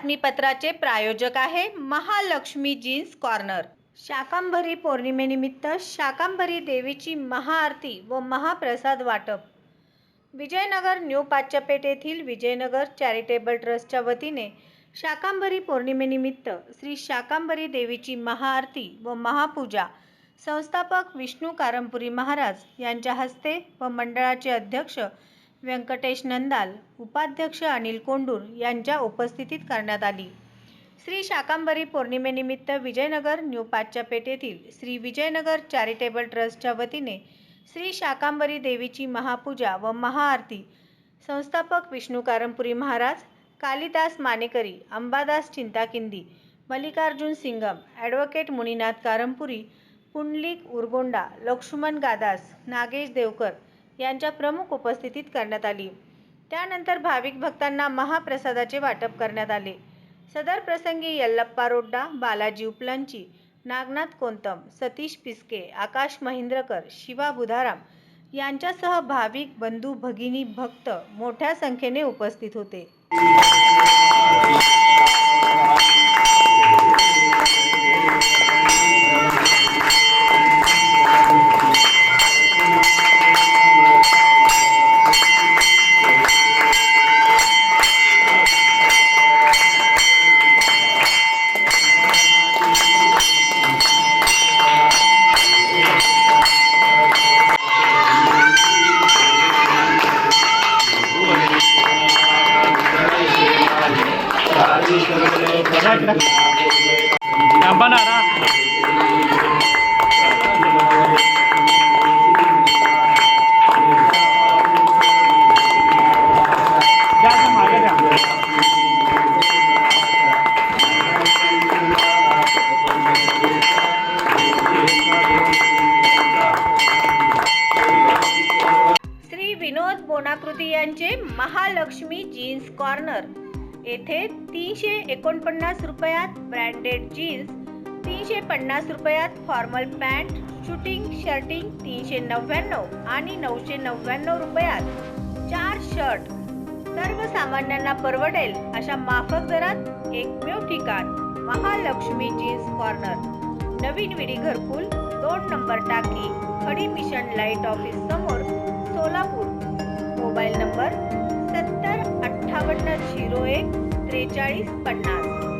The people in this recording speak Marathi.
बातमीपत्राचे प्रायोजक आहे महालक्ष्मी जीन्स कॉर्नर। शाकंभरी पौर्णिमेनिमित्त शाकंभरी देवीची महाआरती व महाप्रसाद वाटप। विजयनगर न्यू पाच्यपेठ येथील विजयनगर चॅरिटेबल ट्रस्टच्या वतीने शाकंभरी पौर्णिमेनिमित्त श्री शाकंभरी देवीची महाआरती व महापूजा संस्थापक विष्णू कारंपुरी महाराज यांच्या हस्ते व मंडळाचे अध्यक्ष व्यंकटेश नंदाल, उपाध्यक्ष अनिल कोंडूर यांच्या उपस्थितीत करण्यात आली। श्री शाकंभरी पौर्णिमेनिमित्त विजयनगर न्यू पाच्यपेठ येथील श्री विजयनगर चॅरिटेबल ट्रस्टच्या वतीने श्री शाकंभरी देवीची महापूजा व महाआरती संस्थापक विष्णू कारंपुरी महाराज, कालिदास मानेकरी, अंबादास चिंताकिंदी, मल्लिकार्जुन सिंगम, ॲडव्होकेट मुनीनाथ कारंपुरी, पुंडलिक उरगोंडा, लक्ष्मण गादास, नागेश देवकर यांच्या प्रमुख उपस्थितीत करण्यात आली। त्यानंतर भाविक भक्तांना महाप्रसादाचे वाटप करण्यात आले। सदर प्रसंगी यल्लप्पा रोड्डा, बालाजी उपलांची, नागनाथ कोंतम, सतीश पिस्के, आकाश महिंद्रकर, शिवा बुधाराम यांच्यासह भाविक बंधू भगिनी भक्त मोठ्या संख्येने उपस्थित होते। श्री विनोद बोनाकृती यांचे महालक्ष्मी जीन्स कॉर्नर येथे 349 रुपयात ब्रँडेड जीन्स, 350 रुपयात फॉर्मल पॅन्ट, शूटिंग शर्टिंग 399 आणि 999 रुपयात 4 शर्ट सर्वसामान्यांना परवडेल अशा माफक दरात एकमेव ठिकाण महालक्ष्मी जीन्स कॉर्नर, नवीन विडी घरकुल, 2 नंबर टाकी, खडी मिशन लाईट ऑफिस समोर, सोलापूर। Mobile number 70 58 01 43 50।